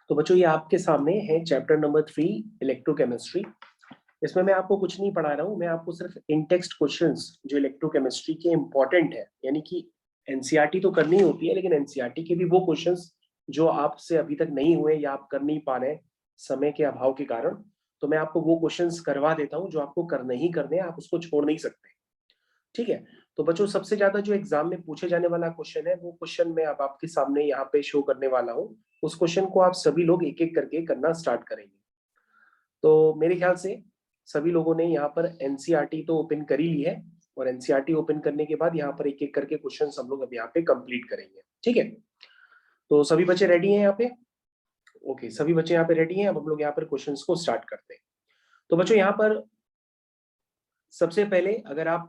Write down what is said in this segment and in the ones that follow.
तो बच्चों ये आपके सामने है चैप्टर नंबर 3 इलेक्ट्रोकेमिस्ट्री। इसमें मैं आपको कुछ नहीं पढ़ा रहा हूँ, मैं आपको सिर्फ इन टेक्स्ट क्वेश्चंस जो इलेक्ट्रोकेमिस्ट्री के इंपॉर्टेंट है, यानी कि एनसीईआरटी तो करनी होती है, लेकिन एनसीईआरटी के भी वो क्वेश्चंस जो आपसे अभी तक नहीं हुए या आप कर नहीं पा रहे समय के अभाव के कारण, तो मैं आपको वो क्वेश्चंस करवा देता हूँ जो आपको करने ही करने हैं, आप उसको छोड़ नहीं सकते। ठीक है, तो बच्चों सबसे ज्यादा जो एग्जाम में पूछे जाने वाला क्वेश्चन है वो क्वेश्चन मैं अब आपके सामने यहाँ पे शो करने वाला हूँ। उस क्वेश्चन को आप सभी लोग एक एक करके करना स्टार्ट करेंगे। तो मेरे ख्याल से सभी लोगों ने यहाँ पर एनसीईआरटी तो ओपन कर ही ली है, और एनसीईआरटी ओपन करने के बाद यहाँ पर एक एक करके क्वेश्चन हम लोग अब यहाँ पे कंप्लीट करेंगे। ठीक है, तो सभी बच्चे रेडी हैं यहाँ पे? ओके, सभी बच्चे यहाँ पे रेडी हैं। अब हम लोग यहाँ पर क्वेश्चन को स्टार्ट करते हैं। तो बच्चों यहाँ पर सबसे पहले अगर आप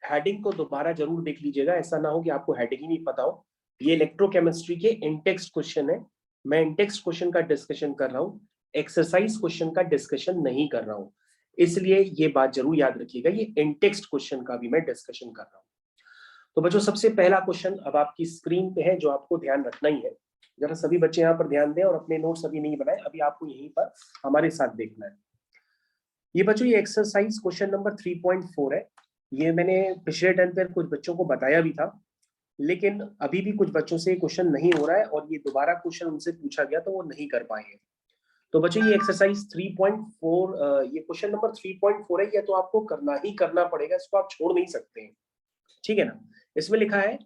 हेडिंग को दोबारा जरूर देख लीजिएगा, ऐसा ना हो कि आपको हेडिंग ही नहीं पता हो। ये इलेक्ट्रोकेमिस्ट्री के इंटेक्स्ट क्वेश्चन है, मैं इंटेक्स्ट क्वेश्चन का डिस्कशन कर रहा हूँ, एक्सरसाइज क्वेश्चन का डिस्कशन नहीं कर रहा हूँ, इसलिए ये बात जरूर याद रखिएगा, ये इंटेक्स्ट क्वेश्चन का भी मैं डिस्कशन कर रहा हूँ। तो बच्चों सबसे पहला क्वेश्चन अब आपकी स्क्रीन पे है, जो आपको ध्यान रखना ही है। जरा सभी बच्चे यहाँ पर ध्यान दें और अपने नोट्स अभी नहीं बनाए, अभी आपको यहीं पर हमारे साथ देखना है। ये बच्चों ये एक्सरसाइज क्वेश्चन नंबर 3.4 है। ये मैंने पिछले टर्म पर कुछ बच्चों को बताया भी था, लेकिन अभी भी कुछ बच्चों से क्वेश्चन नहीं हो रहा है, और ये दोबारा क्वेश्चन उनसे पूछा गया तो वो नहीं कर पाए हैं। तो बच्चों ये एक्सरसाइज 3.4, ये क्वेश्चन नंबर 3.4 है, ये तो आपको करना ही करना पड़ेगा, इसको आप छोड़ नहीं सकते हैं। ठीक है ना? इसमें लिखा है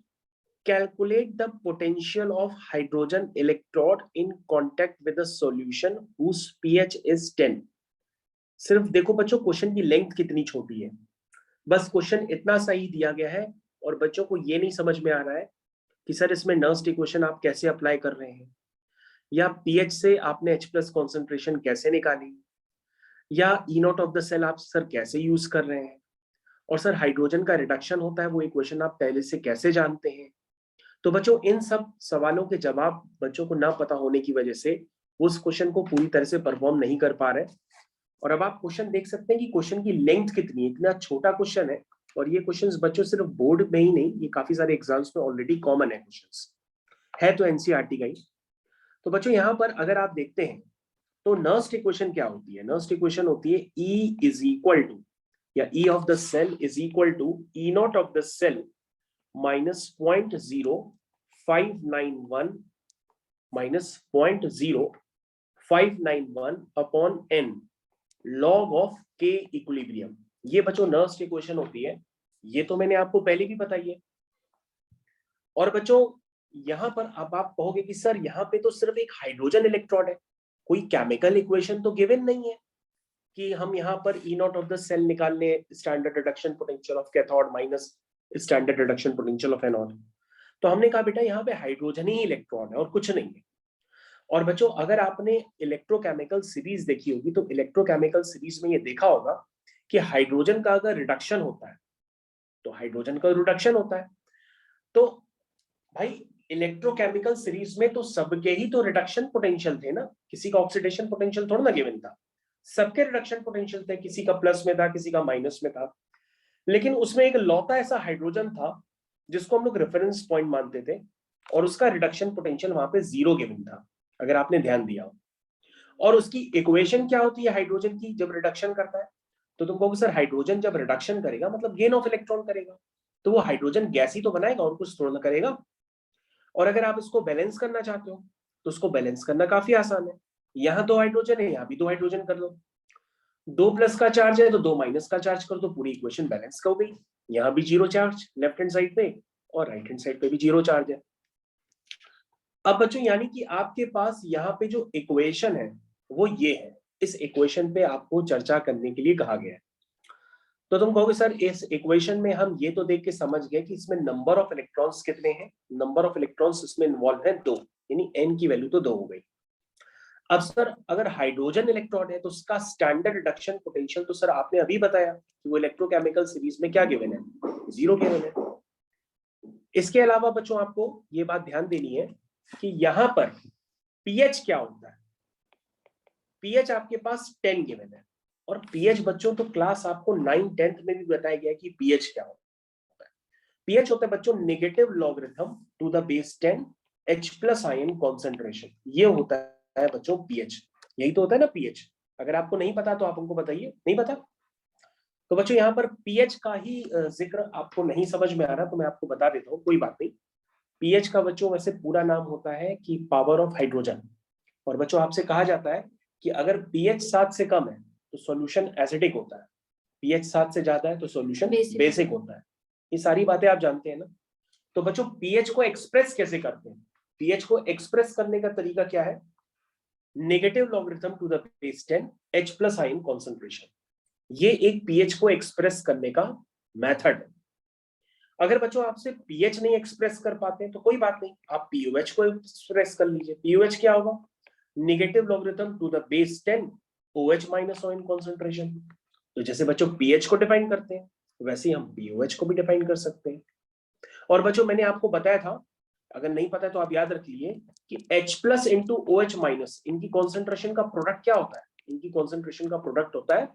calculate the potential of hydrogen electrode in contact with a solution whose pH is 10। सिर्फ देखो बच्चों क्वेश्चन की लेंथ कितनी छोटी है, बस क्वेश्चन इतना सही दिया गया है, और बच्चों को ये नहीं समझ में आ रहा है कि सर इसमें नर्स्ट इक्वेशन आप कैसे अप्लाई कर रहे हैं, या पीएच से आपने H+ कॉन्सेंट्रेशन कैसे निकाली, या ई नॉट ऑफ द सेल आप सर कैसे यूज कर रहे हैं, और सर हाइड्रोजन का रिडक्शन होता है वो इक्वेशन आप पहले से कैसे जानते हैं। तो बच्चों इन सब सवालों के जवाब बच्चों को ना पता होने की वजह से उस क्वेश्चन को पूरी तरह से परफॉर्म नहीं कर पा रहे। और अब आप क्वेश्चन देख सकते हैं कि क्वेश्चन की लेंथ कितनी है, इतना छोटा क्वेश्चन है, और ये क्वेश्चंस बच्चों सिर्फ बोर्ड में ही नहीं, ये काफी सारे एग्जाम्स में ऑलरेडी कॉमन है, क्वेश्चंस है तो एनसीईआरटी का ही। तो बच्चों यहाँ पर अगर आप देखते हैं तो नर्स्ट इक्वेशन क्या होती है? नर्स्ट इक्वेशन होती है E इज इक्वल टू, या E of the cell is equal to E not of the cell minus 0.0591 minus 0.0591 upon n log of K equilibrium. ये बच्चों नर्स्ट इक्वेशन होती है, ये तो मैंने आपको पहले भी बताई है। और बच्चों यहां पर अब आप कहोगे कि सर यहाँ पे तो सिर्फ एक हाइड्रोजन इलेक्ट्रोड है, कोई केमिकल इक्वेशन तो गिवन नहीं है कि हम यहाँ पर ई नॉट ऑफ द सेल निकाल लें, standard reduction potential of cathode minus standard reduction potential of anode. तो हमने कहा बेटा यहाँ पे हाइड्रोजन ही इलेक्ट्रॉन है और कुछ नहीं है। और बच्चों अगर आपने इलेक्ट्रोकेमिकल सीरीज देखी होगी तो इलेक्ट्रोकेमिकल सीरीज में ये देखा होगा कि हाइड्रोजन का अगर रिडक्शन होता है तो हाइड्रोजन का रिडक्शन होता है। तो भाई इलेक्ट्रोकेमिकल सीरीज में तो सबके ही तो रिडक्शन पोटेंशियल थे ना, किसी का ऑक्सीडेशन पोटेंशियल थोड़ा ना गिवन था, सबके रिडक्शन पोटेंशियल थे, किसी का प्लस में था किसी का माइनस में था। लेकिन उसमें एक लौता ऐसा हाइड्रोजन था जिसको हम लोग रेफरेंस पॉइंट मानते थे, और उसका रिडक्शन पोटेंशियल वहां पे 0 गिवन था, अगर आपने ध्यान दिया हो। और उसकी इक्वेशन क्या होती है हाइड्रोजन की जब रिडक्शन करता है? तो तुम कहोगे सर हाइड्रोजन जब रिडक्शन करेगा मतलब गेन ऑफ इलेक्ट्रॉन करेगा, तो वो हाइड्रोजन गैस ही तो बनाएगा और कुछ थोड़ा ना करेगा। और अगर आप इसको बैलेंस करना चाहते हो तो उसको बैलेंस करना काफी आसान है, यहाँ 2 हाइड्रोजन है, यहाँ भी 2 हाइड्रोजन कर लो, 2 प्लस का चार्ज है तो 2 माइनस का चार्ज कर दो, पूरी इक्वेशन बैलेंस हो गई। यहाँ भी 0 चार्ज लेफ्ट हैंड साइड पे, और राइट हैंड साइड पे भी 0 चार्ज है। अब बच्चों यानी कि आपके पास यहाँ पे जो इक्वेशन है वो ये है, इस इक्वेशन पे आपको चर्चा करने के लिए कहा गया है। तो तुम कहोगे सर इस इक्वेशन में हम ये तो देख के समझ गए कि इसमें नंबर ऑफ इलेक्ट्रॉन्स कितने हैं, नंबर ऑफ इलेक्ट्रॉन्स इसमें इन्वॉल्व है 2, यानी n की वैल्यू तो 2 हो गई। अब सर अगर हाइड्रोजन इलेक्ट्रॉन है तो उसका स्टैंडर्ड रिडक्शन पोटेंशियल तो सर आपने अभी बताया कि वो इलेक्ट्रोकेमिकल सीरीज में क्या गिवन है, 0 गिवन है। इसके अलावा बच्चों आपको ये बात ध्यान देनी है कि यहां पर पीएच क्या होता है। पीएच आपके पास 10 गिवन है, और पीएच बच्चों तो क्लास आपको 9 10th में भी बताया गया कि पीएच क्या होता है। पीएच होता है बच्चों negative logarithm to the base 10 H+ ion concentration, ये होता है बच्चों पीएच। यही तो होता है ना पीएच। अगर आपको नहीं पता तो आप हमको बताइए, नहीं पता तो बच्चों यहाँ पर पीएच का ही जिक्र आपको नहीं समझ में आ रहा तो मैं आपको बता देता हूँ, कोई बात नहीं। पीएच का बच्चों वैसे पूरा नाम होता है कि पावर ऑफ हाइड्रोजन। और बच्चों आपसे कहा जाता है कि अगर पीएच 7 से कम है तो सॉल्यूशन एसिडिक होता है, पीएच 7 से ज्यादा है तो सॉल्यूशन बेसिक होता है। ये सारी बातें आप जानते हैं ना। तो बच्चों पीएच को एक्सप्रेस कैसे करते हैं? पीएच को एक्सप्रेस करने का तरीका क्या है? Negative logarithm to the base 10 H plus ion concentration. ये एक पीएच को एक्सप्रेस करने का मेथड है। अगर बच्चों आपसे पीएच नहीं एक्सप्रेस कर पाते तो कोई बात नहीं, आप पीओएच को एक्सप्रेस कर लीजिए। पीओएच क्या होगा? Negative logarithm to the base 10 OH minus ion concentration. तो जैसे बच्चों पीएच को डिफाइन करते हैं वैसे ही हम पीओएच को भी डिफाइन कर सकते हैं। और बच्चों मैंने आपको बताया था, अगर नहीं पता तो आप याद रख लीजिए कि H plus into OH minus, इनकी कॉन्सेंट्रेशन का प्रोडक्ट क्या होता है? इनकी कॉन्सेंट्रेशन का प्रोडक्ट होता है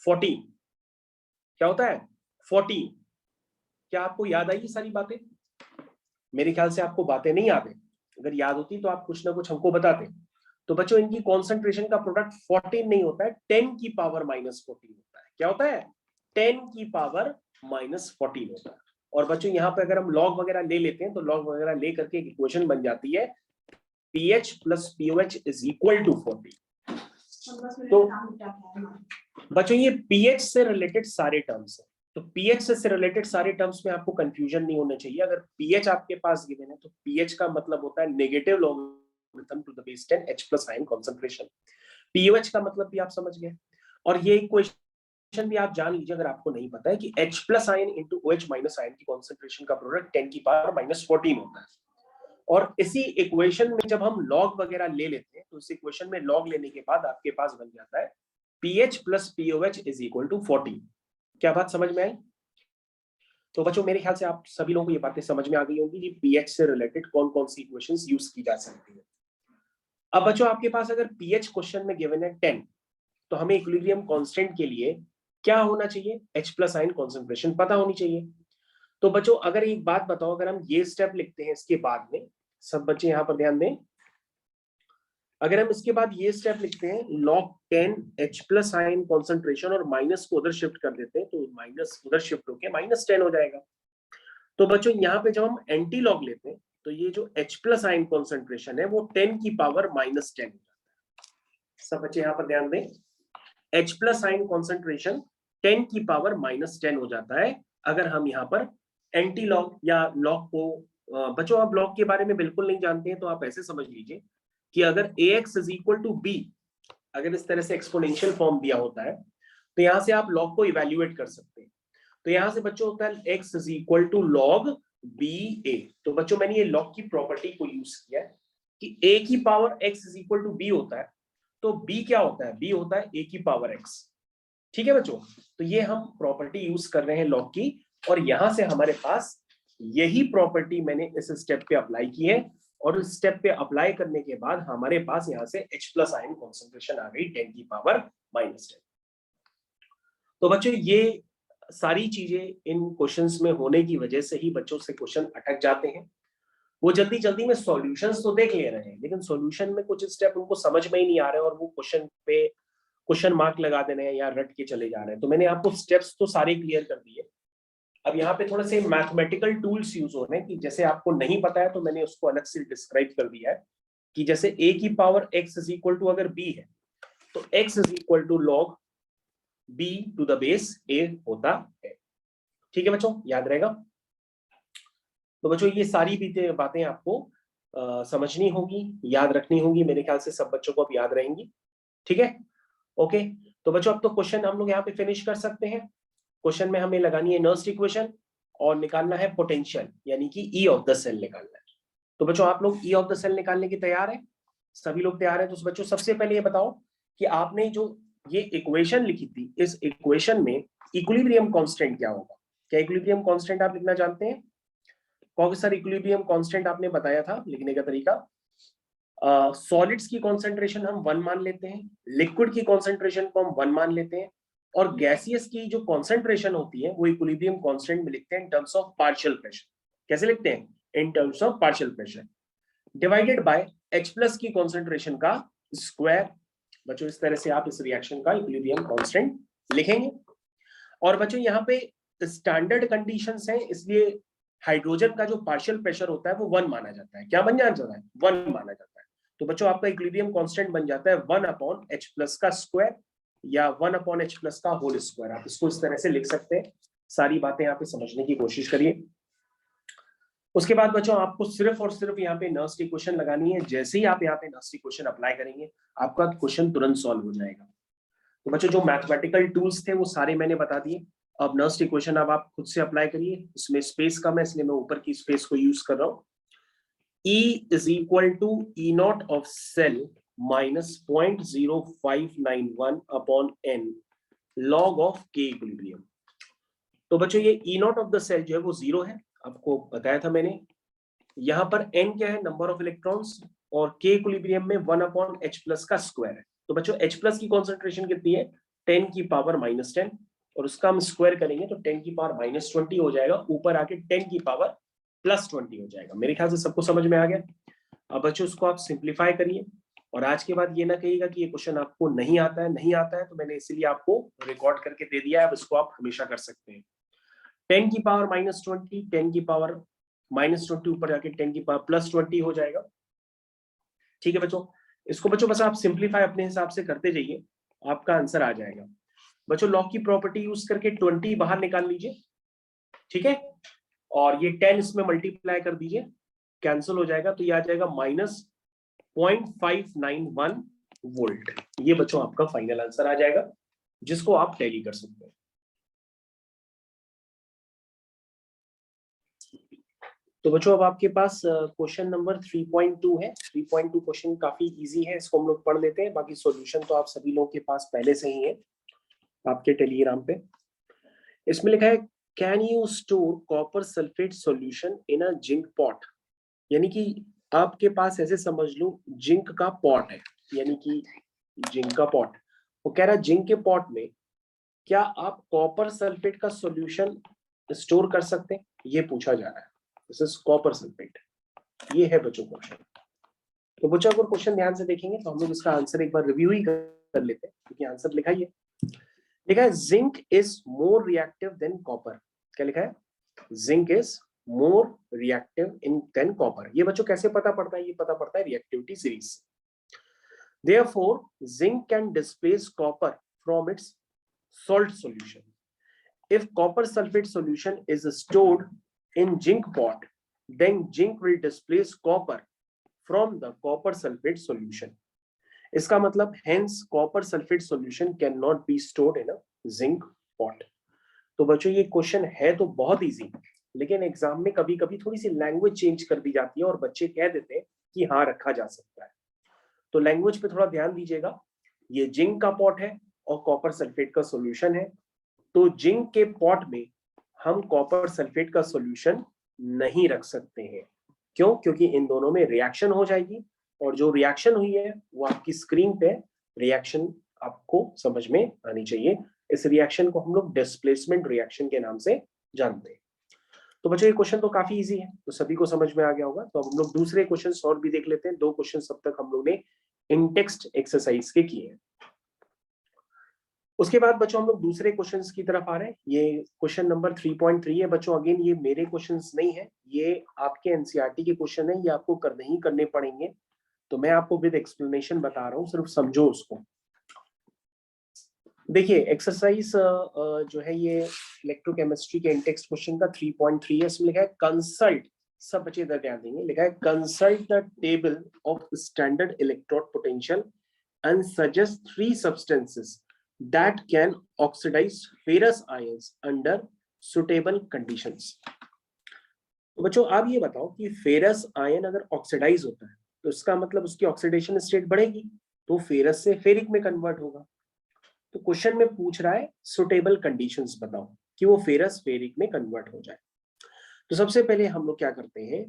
14। क्या होता है? 14। क्या आपको याद आई ये सारी बातें? मेरे ख्याल से आपको बातें नहीं याद है। अगर याद होती तो आप कुछ ना कुछ हमको बताते। तो बच्चों इनकी कॉन्सेंट्रेशन का प्रोडक्ट 14 नहीं होता है, 10 की पावर माइनस 14 होता है। क्या होता है? 10 की पावर माइनस 14 होता है। और बच्चों यहाँ पे अगर हम लॉग वगैरह ले लेते हैं तो लॉग वगैरह ले करके एक इक्वेशन बन जाती है pH plus pOH is equal to 40। तो बच्चों ये पीएच से रिलेटेड सारे टर्म्स है। तो पीएच से रिलेटेड सारे टर्म्स में आपको कंफ्यूजन नहीं होना चाहिए। अगर पीएच आपके पास गिवन है तो पीएच का मतलब होता है negative logarithm to the base 10 H plus ion concentration. POH का मतलब भी आप समझ गए। और ये इक्वेशन भी आप जान लीजिए अगर आपको नहीं पता है कि H plus ion into OH minus ion की कॉन्सेंट्रेशन का प्रोडक्ट 10 की पावर माइनस 14 होता है। और इसी इक्वेशन में जब हम लॉग वगैरह ले लेते हैं तो इस इक्वेशन में लॉग लेने के बाद आपके पास बन जाता है pH plus pOH is equal to 40। क्या बात समझ में आई? तो बच्चों मेरे ख्याल से आप सभी लोगों को ये बातें समझ में आ गई होंगी कि पीएच से रिलेटेड कौन कौन सी इक्वेशंस यूज की जा सकती है। अब बच्चों आपके पास अगर पीएच क्वेश्चन में गिवन है 10 तो हमें इक्विलिब्रियम कांस्टेंट के लिए क्या होना चाहिए? H प्लस आयन कॉन्सेंट्रेशन पता होनी चाहिए। तो बच्चों अगर एक बात बताओ, अगर हम ये स्टेप लिखते हैं इसके बाद में, सब बच्चे यहां पर ध्यान दें, अगर हम इसके बाद ये स्टेप लिखते हैं log 10 H plus ion concentration और माइनस को उधर शिफ्ट कर देते हैं तो माइनस उधर शिफ्ट होकर माइनस 10 हो जाएगा। तो बच्चों यहाँ पे जब हम एंटी लॉग लेते हैं तो ये जो H प्लस आयन कॉन्सेंट्रेशन है वो 10 की पावर माइनस 10 हो जाता है। सब बच्चे यहाँ पर ध्यान दें, H प्लस आयन कॉन्सेंट्रेशन 10 की पावर माइनस 10 हो जाता है अगर हम यहाँ पर एंटी लॉग या लॉग को बच्चों आप लॉग के बारे में बिल्कुल नहीं जानते हैं तो आप ऐसे समझ लीजिए कि अगर ax is equal to b, अगर इस तरह से एक्सपोनेंशियल फॉर्म दिया होता है तो यहां से आप लॉग को इवैल्यूएट कर सकते हैं। तो यहां से बच्चों होता है x is equal to log ba। तो बच्चों मैंने ये लॉग की प्रॉपर्टी को यूज किया है कि a की power x is equal to b होता है, तो b क्या होता है? b होता है a की पावर x। ठीक है बच्चों, तो ये हम प्रॉपर्टी यूज कर रहे हैं लॉग की, और यहां से हमारे पास यही प्रॉपर्टी मैंने इस स्टेप पे अप्लाई की है, और इस स्टेप पे अप्लाई करने के बाद हमारे पास यहां से H प्लस आयन कॉन्सेंट्रेशन आ गई 10 की पावर माइनस 10। तो बच्चों ये सारी चीजें इन क्वेश्चंस में होने की वजह से ही बच्चों से क्वेश्चन अटक जाते हैं। वो जल्दी जल्दी में सॉल्यूशंस तो देख ले रहे हैं लेकिन सॉल्यूशन में कुछ स्टेप उनको समझ में ही नहीं आ रहे और वो क्वेश्चन पे क्वेश्चन मार्क लगा दे रहे हैं या रट के चले जा रहे हैं। तो मैंने आपको स्टेप्स तो सारे क्लियर कर दिए। अब यहाँ पे थोड़े से मैथमेटिकल टूल्स यूज हो रहे हैं कि जैसे आपको नहीं पता है तो मैंने उसको अलग से डिस्क्राइब कर दिया है कि जैसे a की power x is equal to अगर b है तो x is equal to log b to the base a होता है। ठीक है बच्चों, याद रहेगा। तो बच्चों ये सारी बातें आपको समझनी होगी, याद रखनी होगी। मेरे ख्याल से सब बच्चों को अब याद रहेंगी। ठीक है, ओके। तो बच्चों अब तो क्वेश्चन हम लोग यहाँ पे फिनिश कर सकते हैं। क्वेश्चन में हमें लगानी है नर्स्ट इक्वेशन और निकालना है पोटेंशियल, यानी कि ई ऑफ द सेल निकालना है। तो बच्चों आप लोग ई ऑफ द सेल निकालने की तैयार है? सभी लोग तैयार है? तो बच्चों सबसे पहले ये बताओ कि आपने जो ये इक्वेशन लिखी थी, इस इक्वेशन में इक्विलिब्रियम कांस्टेंट क्या होगा? क्या इक्विलिब्रियम कांस्टेंट आप लिखना जानते हैं? कौन सा इक्विलिब्रियम कांस्टेंट आपने बताया था लिखने का तरीका? सॉलिड्स की कॉन्सेंट्रेशन हम 1 मान लेते हैं, लिक्विड की कॉन्सेंट्रेशन को हम 1 मान लेते हैं, और गैसियस की जो कॉन्सेंट्रेशन होती है वो इक्विलिब्रियम कांस्टेंट में लिखते हैं in terms of partial pressure. कैसे लिखते हैं? In terms of partial pressure divided by H plus की कॉन्सेंट्रेशन का स्क्वायर। बच्चों इस तरह से आप इस रिएक्शन का इक्विलिब्रियम कांस्टेंट लिखेंगे। और बच्चों यहाँ पे स्टैंडर्ड कंडीशंस हैं, इसलिए हाइड्रोजन का जो पार्शियल प्रेशर होता है वो 1 माना जाता है। क्या बन जाता है? 1 माना जाता है। तो बच्चों आपका इक्विलिब्रियम कांस्टेंट बन जाता है 1/H+ का स्क्वायर या 1/H+ का होल स्क्वायर। आप इसको इस तरह से लिख सकते हैं। सारी बातें यहाँ पे समझने की कोशिश करिए। उसके बाद बच्चों आपको सिर्फ और सिर्फ यहाँ पे नर्स्ट इक्वेशन लगानी है। जैसे ही आप यहाँ पे नर्स्ट इक्वेशन अप्लाई करेंगे आपका क्वेश्चन तुरंत सॉल्व हो जाएगा। तो बच्चों जो मैथमेटिकल टूल्स थे वो सारे मैंने बता दिए। अब नर्स्ट इक्वेशन अब आप खुद से अप्लाई करिए। इसमें स्पेस कम है इसलिए मैं ऊपर की स्पेस को यूज कर रहा हूँ। E is equal to E0 of cell minus 0.0591 upon n log of K equilibrium। तो बच्चों ये E0 ऑफ द सेल जो है वो 0 है, आपको बताया था मैंने। यहाँ पर n क्या है? Number of electrons. और K इक्विलिब्रियम में 1/H+ का स्क्वायर है। तो बच्चों H+ की कॉन्सेंट्रेशन कितनी है? 10⁻⁻10। और उसका हम स्क्वायर करेंगे तो 10⁻⁻20 हो जाएगा, ऊपर आके 10⁻+20 हो जाएगा। मेरे ख्याल से सबको समझ में आ गया। अब बच्चों उसको आप सिंप्लीफाई करिए और आज के बाद ये ना कहिएगा कि ये क्वेश्चन आपको नहीं आता है, तो मैंने इसीलिए आपको रिकॉर्ड करके दे दिया है। अब इसको आप हमेशा कर सकते हैं। 10⁻⁻20, 10⁻⁻20 ऊपर जाके 10⁻+20 हो जाएगा। ठीक है बच्चों, इसको बच्चों बस आप सिंप्लीफाई अपने हिसाब से करते जाइए, आपका आंसर आ जाएगा। बच्चों लॉग की प्रॉपर्टी यूज करके 20 बाहर निकाल लीजिए, ठीक है। और ये 10 इसमें मल्टीप्लाई कर दीजिए, कैंसिल हो जाएगा, तो ये आ जाएगा -0.591 वोल्ट। ये बच्चों आपका फाइनल आंसर आ जाएगा, जिसको आप टैली कर सकते हैं। तो बच्चों अब आपके पास क्वेश्चन नंबर 3.2 है। 3.2 क्वेश्चन काफी इजी है, इसको हम लोग पढ़ लेते हैं। बाकी सॉल्यूशन तो आप सभी लोगों के पास पहले से ही है आपके टेलीग्राम पे। इसमें लिखा है can you store copper sulphate solution in a zinc pot. यानी कि आपके पास ऐसे समझ लो जिंक का पॉट है, यानी कि जिंक का पॉट। वो कह रहा है जिंक के पॉट में क्या आप कॉपर सल्फेट का सॉल्यूशन स्टोर कर सकते हैं, ये पूछा जा रहा है। दिस इज कॉपर सल्फेट, ये है बच्चों क्वेश्चन। तो बच्चों अगर क्वेश्चन ध्यान से देखेंगे तो हम लोग इसका आंसर एक बार रिव्यू ही कर लेते हैं, क्योंकि आंसर लिखा ही है। लिखा है zinc is more reactive than copper. क्या लिखा है? Zinc is more reactive in than copper. ये बच्चों कैसे पता पड़ता है? ये पता पड़ता है रिएक्टिविटी सीरीज से। Therefore, zinc can displace copper from its salt solution. If copper sulfate solution is stored in zinc pot, then zinc will displace copper from the copper sulfate solution. इसका मतलब hence copper sulfate solution cannot be stored in a zinc pot. तो बच्चों ये question है तो बहुत easy, लेकिन exam में कभी कभी थोड़ी सी लैंग्वेज चेंज कर दी जाती है और बच्चे कह देते हैं कि हाँ रखा जा सकता है। तो लैंग्वेज पे थोड़ा ध्यान दीजिएगा। ये जिंक का पॉट है और कॉपर सल्फेट का सॉल्यूशन है। तो जिंक के पॉट में हम कॉपर सल्फेट का सॉल्यूशन नहीं रख सकते हैं। क्यों? क्योंकि इन दोनों में रिएक्शन हो जाएगी, और जो रिएक्शन हुई है वो आपकी स्क्रीन पे रिएक्शन आपको समझ में आनी चाहिए। इस रिएक्शन को हम लोग डिस्प्लेसमेंट रिएक्शन के नाम से जानते हैं। तो बच्चों ये क्वेश्चन तो काफी इजी है, तो सभी को समझ में आ गया होगा। तो अब हम लोग दूसरे क्वेश्चन और भी देख लेते हैं। 2 क्वेश्चन अब तक हम लोग ने इन टेक्स्ट एक्सरसाइज के किए हैं। उसके बाद बच्चों हम लोग दूसरे क्वेश्चंस की तरफ आ रहे हैं। ये क्वेश्चन नंबर 3.3 है बच्चों। अगेन ये मेरे क्वेश्चंस नहीं है, ये आपके एनसीईआरटी के क्वेश्चन है, ये आपको करने ही करने पड़ेंगे। तो मैं आपको विद एक्सप्लेनेशन बता रहा हूँ, सिर्फ समझो उसको। देखिए एक्सरसाइज जो है ये इलेक्ट्रोकेमिस्ट्री के इंटेक्स्ट क्वेश्चन का 3.3 है। इसमें लिखा है कंसल्ट, सब बच्चे इधर ध्यान देंगे, लिखा है consult the table of standard electrode potential and suggest 3 substances that can oxidise ferrous ions under suitable conditions. तो बच्चों आप ये बताओ कि फेरस आयन अगर ऑक्सीडाइज होता है तो इसका मतलब उसकी ऑक्सीडेशन स्टेट बढ़ेगी, तो फेरस से फेरिक में कन्वर्ट होगा। तो क्वेश्चन में पूछ रहा है सुटेबल कंडीशंस बताओ कि वो फेरस फेरिक में कन्वर्ट हो जाए। तो सबसे पहले हम लोग क्या करते हैं,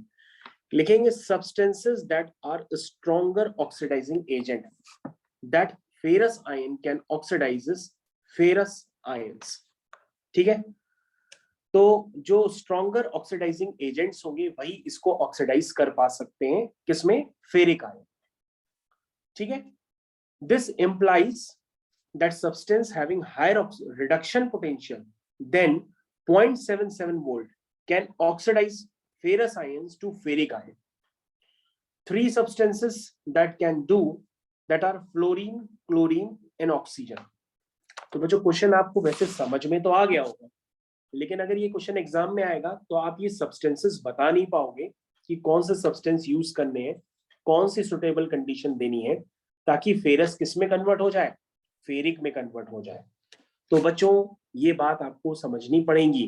लिखेंगे substances that are stronger oxidising agent that ferrous ion can oxidises ferrous ions. ठीक है, तो जो स्ट्रॉन्गर ऑक्सीडाइजिंग एजेंट्स होंगे वही इसको ऑक्सीडाइज कर पा सकते हैं, किसमें? Ferric ion. ठीक है, This implies that substance having higher reduction potential than 0.77 volt can oxidize ferrous ions to ferric ion. Three substances that can do that are fluorine, chlorine and oxygen. तो बच्चों question आपको वैसे समझ में तो आ गया होगा, लेकिन अगर ये क्वेश्चन एग्जाम में आएगा तो आप ये सब्सटेंसेस बता नहीं पाओगे कि कौन से सब्सटेंस यूज करने हैं, कौन सी सुटेबल कंडीशन देनी है ताकि फेरस किस में कन्वर्ट हो जाए, फेरिक में कन्वर्ट हो जाए। तो बच्चों ये बात आपको समझनी पड़ेगी,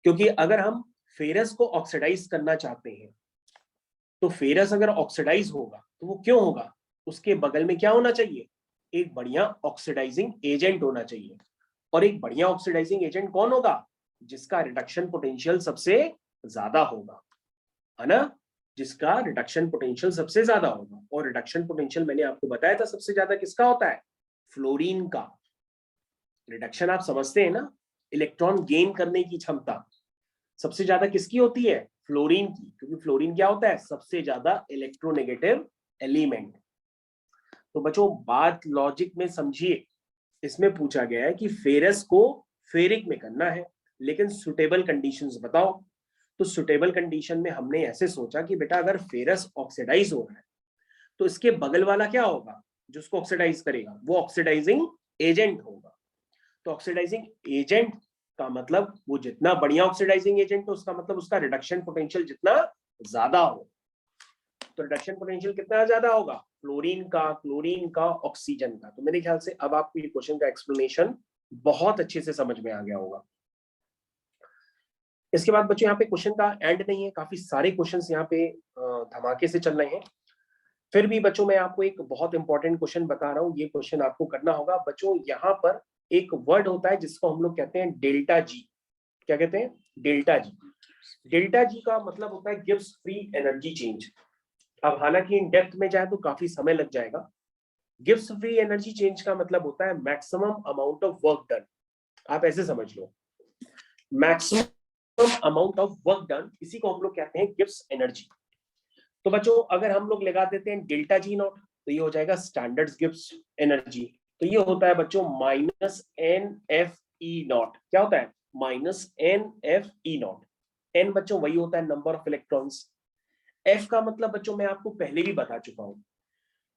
क्योंकि अगर हम फेरस को ऑक्सीडाइज करना चाहते हैं तो फेरस अगर ऑक्सीडाइज होगा तो वो क्यों होगा, उसके बगल में क्या होना चाहिए, एक बढ़िया ऑक्सीडाइजिंग एजेंट होना चाहिए। और एक बढ़िया ऑक्सीडाइजिंग एजेंट कौन होगा, जिसका रिडक्शन पोटेंशियल सबसे ज्यादा होगा, है ना, जिसका रिडक्शन पोटेंशियल सबसे ज्यादा होगा। और रिडक्शन पोटेंशियल मैंने आपको बताया था सबसे ज्यादा किसका होता है, फ्लोरीन का। रिडक्शन आप समझते हैं ना, इलेक्ट्रॉन गेन करने की क्षमता सबसे ज्यादा किसकी होती है, फ्लोरीन की, क्योंकि फ्लोरीन क्या होता है, सबसे ज्यादा इलेक्ट्रोनेगेटिव एलिमेंट। तो बच्चों बात लॉजिक में समझिए, इसमें पूछा गया है कि फेरस को फेरिक में करना है, लेकिन सुटेबल कंडीशंस बताओ। तो सुटेबल कंडीशन में हमने ऐसे सोचा कि बेटा अगर फेरस ऑक्सीडाइज हो रहा है तो इसके बगल वाला क्या होगा, जो उसको ऑक्सीडाइज करेगा, वो ऑक्सीडाइजिंग एजेंट होगा। तो ऑक्सीडाइजिंग एजेंट का मतलब वो जितना बढ़िया ऑक्सीडाइजिंग एजेंट हो उसका मतलब उसका रिडक्शन पोटेंशियल जितना ज्यादा हो। तो रिडक्शन पोटेंशियल कितना ज्यादा होगा, फ्लोरीन का, क्लोरीन का, ऑक्सीजन का। तो मेरे ख्याल से अब आपको ये क्वेश्चन का एक्सप्लेनेशन बहुत अच्छे से समझ में आ गया होगा। इसके बाद बच्चों यहाँ पे क्वेश्चन का एंड नहीं है, काफी सारे क्वेश्चंस यहाँ पे धमाके से चल रहे हैं। फिर भी बच्चों मैं आपको एक बहुत इंपॉर्टेंट क्वेश्चन बता रहा हूँ, ये क्वेश्चन आपको करना होगा। बच्चों यहाँ पर एक वर्ड होता है जिसको हम लोग कहते हैं डेल्टा जी। क्या कहते हैं, डेल्टा जी। डेल्टा जी का मतलब होता है गिव्स फ्री एनर्जी चेंज। अब हालांकि इन डेप्थ में जाए तो काफी समय लग जाएगा। गिव्स फ्री एनर्जी चेंज का मतलब होता है maximum amount of work done. आप ऐसे समझ लो, maximum amount of work done, इसी को हम लोग कहते हैं गिव्स एनर्जी। तो बच्चों अगर हम लोग लगा देते हैं डेल्टा जी नॉट तो ये हो जाएगा स्टैंडर्ड गिव्स एनर्जी। तो ये होता है बच्चों minus N F E naught. क्या होता है, minus N F E naught. N बच्चों वही होता है नंबर ऑफ इलेक्ट्रॉन्स। एफ का मतलब बच्चों मैं आपको पहले भी बता चुका हूं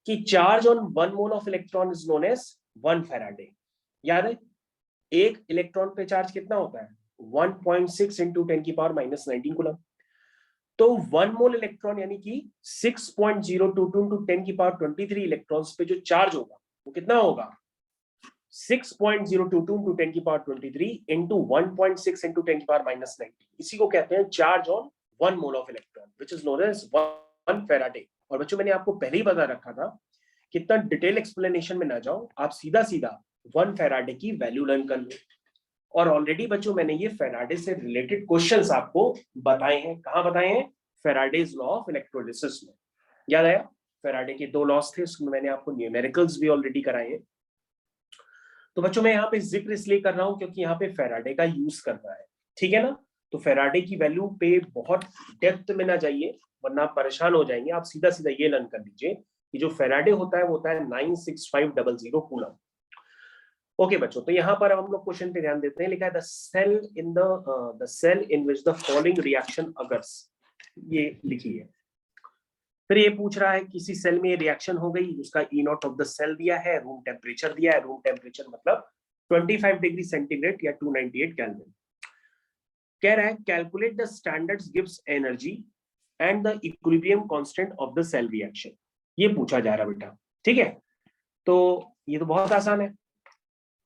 कि charge on one mole of electron is known as 1 faraday. याद है, एक इलेक्ट्रॉन पे चार्ज कितना होता है, 1.6 इंटू 10 की पावर माइनस 19 कूलम। तो 1 मोल इलेक्ट्रॉन यानी कि 6.022 इंटू 10 की पावर 23 इलेक्ट्रॉन्स पे जो चार्ज होगा वो कितना होगा, 6.022 इंटू 10 की पावर 23 इंटू 1.6 इंटू 10 की पावर माइनस 19। इसी को कहते हैं charge on 1 mole of electron which is known as 1 faraday. और बच्चों मैंने आपको पहले ही बता रखा था, कितना डिटेल एक्सप्लेनेशन में ना जाओ, आप सीधा सीधा 1 फैराडे की वैल्यू लर्न कर लो। और ऑलरेडी बच्चों मैंने ये फैराडे से रिलेटेड क्वेश्चंस आपको बताए हैं। कहां बताए हैं, फैराडेज लॉ ऑफ इलेक्ट्रोलिसिस में। याद आया, फैराडे के 2 लॉस थे, उसमें मैंने आपको न्यूमेरिकल्स भी ऑलरेडी कराए हैं। तो बच्चों मैं यहाँ पे जिक्र इसलिए कर रहा हूं क्योंकि यहाँ पे फैराडे का यूज करना है, ठीक है ना। तो फैराडे की वैल्यू पे बहुत डेप्थ में ना जाइए वरना आप परेशान हो जाएंगे। आप सीधा सीधा ये लर्न कर लीजिए कि जो फैराडे होता है वो होता है 96500 कूलम। ओके बच्चों, तो यहाँ पर हम लोग क्वेश्चन पे ध्यान देते हैं। लिखा है the cell in which the following reaction occurs, ये लिखी है। फिर ये पूछ रहा है किसी सेल में रिएक्शन हो गई, उसका ई नॉट ऑफ द सेल दिया है, रूम टेम्परेचर दिया है, रूम टेम्परेचर मतलब 25 डिग्री सेंटीग्रेड या 298 केल्विन। कह रहा है कैलकुलेट द स्टैंडर्ड गिव्स energy and the equilibrium constant of the cell reaction. ये पूछा जा रहा है बेटा, ठीक है। तो ये तो बहुत आसान है।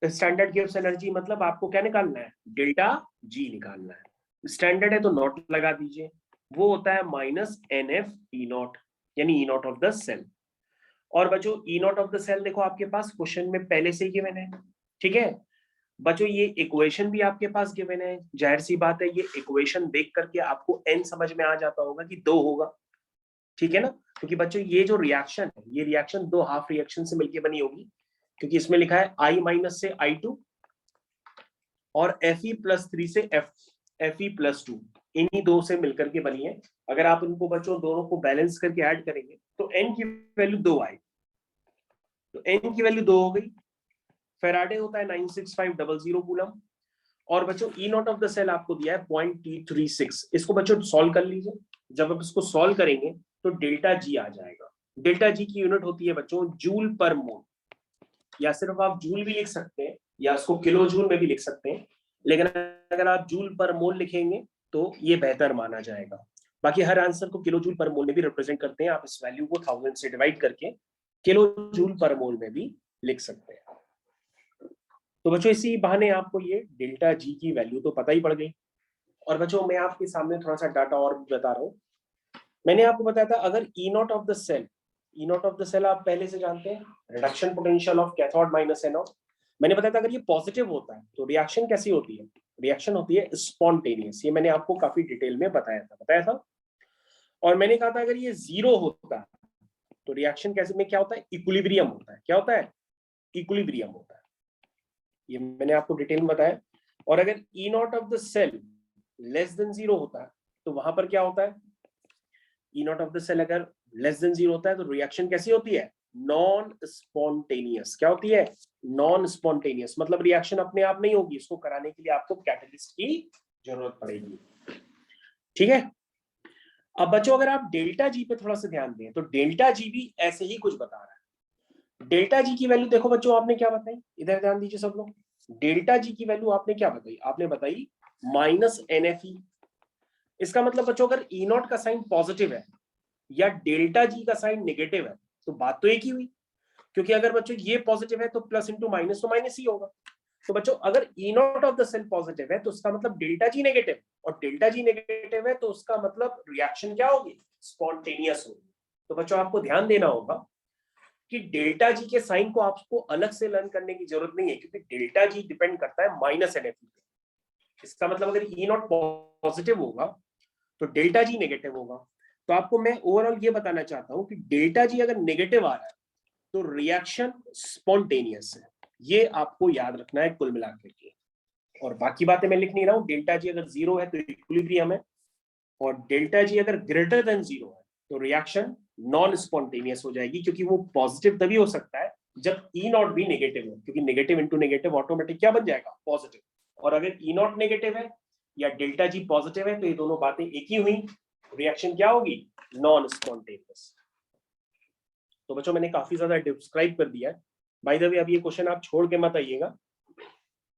स्टैंडर्ड गिव्स एनर्जी मतलब आपको क्या निकालना है, डेल्टा जी निकालना है। स्टैंडर्ड है तो नॉट लगा दीजिए, वो होता है minus N F E naught, यानी E not of the cell. और बच्चों E not of the cell देखो आपके पास क्वेश्चन में पहले से ही गिवन है, ठीक है बच्चों। ये इक्वेशन भी आपके पास गिवन है, जाहिर सी बात है ये इक्वेशन देख करके आपको एन समझ में आ जाता होगा कि 2 होगा, ठीक है ना। क्योंकि बच्चों ये जो रिएक्शन है, ये रिएक्शन 2 हाफ रिएक्शन से मिलकर बनी होगी, क्योंकि इसमें लिखा है I माइनस से I2 और Fe+3 से Fe+2, इन्हीं 2 से मिलकर के बनी है। अगर आप इनको बच्चों दोनों को बैलेंस करके ऐड करेंगे तो n की वैल्यू 2 आएगी। तो n की वैल्यू 2 हो गई। फेराडे होता है 96500 कूलम। और बच्चों E not of the cell आपको दिया है 0.36। इसको बच्चों सॉल्व कर लीजिए। जब आप इसको सॉल्व करेंगे तो डेल्टा जी आ जाएगा। डेल्टा जी की यूनिट होती है बच्चों जूल पर मोल, या सिर्फ आप जूल भी लिख सकते हैं या उसको किलो जूल में भी लिख सकते हैं, लेकिन अगर आप जूल पर मोल लिखेंगे तो ये बेहतर माना जाएगा। बाकी हर आंसर को किलो जूल पर मोल में भी रिप्रेजेंट करते हैं। आप इस वैल्यू को 1000 से डिवाइड करके किलो जूल पर मोल में भी लिख सकते हैं। तो बच्चों इसी बहाने आपको ये डेल्टा जी की वैल्यू तो पता ही पड़ गई। और बच्चों मैं आपके सामने थोड़ा सा डाटा और बता रहा हूँ। मैंने आपको बताया था अगर E not of the cell, E not of the cell आप पहले से जानते हैं, reduction potential of cathode minus anode. मैंने बताया था अगर ये पॉजिटिव होता है तो रिएक्शन कैसी होती है, रिएक्शन होती है स्पॉन्टेनियस। ये मैंने आपको काफी डिटेल में बताया था। और मैंने कहा था अगर ये जीरो होता है तो रिएक्शन कैसे में क्या होता है, इक्विलिब्रियम होता है। क्या होता है, इक्विलिब्रियम होता है। ये मैंने आपको डिटेल में बताया। और अगर E not of the cell less than zero होता है तो वहां पर क्या होता है, E not of the cell अगर लेस देन जीरो होता है तो रिएक्शन कैसी होती है, नॉन स्पॉन्टेनियस। क्या होती है, नॉन स्पॉन्टेनियस। मतलब रिएक्शन अपने आप नहीं होगी, इसको कराने के लिए आपको कैटलिस्ट की जरूरत पड़ेगी। ठीक है। अब बच्चों अगर आप डेल्टा जी पे थोड़ा सा ध्यान दें तो डेल्टा जी भी ऐसे ही कुछ बता रहा है। डेल्टा जी की वैल्यू देखो बच्चों, आपने क्या बताई, इधर ध्यान दीजिए सब लोग। डेल्टा जी की वैल्यू आपने क्या बताई, आपने बताई -NFE। इसका मतलब बच्चों अगर ई नॉट का साइन पॉजिटिव है या डेल्टा जी का साइन नेगेटिव है तो बात तो एक ही हुई, क्योंकि अगर बच्चों ये पॉजिटिव है तो प्लस इंटू माइनस तो माइनस ही होगा। तो बच्चों अगर E not of the cell positive है तो उसका मतलब डेल्टा जी नेगेटिव, और डेल्टा जी नेगेटिव है तो उसका मतलब रिएक्शन क्या होगी, स्पॉन्टेनियस होगी। तो बच्चों आपको ध्यान देना होगा कि डेल्टा जी के साइन को आपको अलग से लर्न करने की जरूरत नहीं है, क्योंकि डेल्टा जी डिपेंड करता है -NFE पे। इसका मतलब अगर ई नॉट पॉजिटिव होगा तो डेल्टा जी नेगेटिव होगा। तो आपको मैं ओवरऑल ये बताना चाहता हूं कि डेल्टा जी अगर नेगेटिव आ रहा है तो रिएक्शन स्पॉन्टेनियस है। ये आपको याद रखना है कुल मिलाकर के। और बाकी बातें मैं लिख नहीं रहा हूं। डेल्टा जी अगर जीरो है तो इक्विलिब्रियम है, और डेल्टा जी अगर ग्रेटर देन जीरो है तो रिएक्शन नॉन स्पॉन्टेनियस हो जाएगी, क्योंकि वो पॉजिटिव तभी हो सकता है जब ई नॉट भी नेगेटिव है, क्योंकि नेगेटिव इंटू नेगेटिव ऑटोमेटिक क्या बन जाएगा, पॉजिटिव। और अगर ई नॉट नेगेटिव है या डेल्टा जी पॉजिटिव है तो ये दोनों बातें एक ही हुई, रिएक्शन क्या होगी, नॉन स्पॉन्टेनियस। तो बच्चों मैंने काफी ज्यादा डिस्क्राइब कर दिया है। बाय द वे अब ये क्वेश्चन आप छोड़ के मत आइएगा,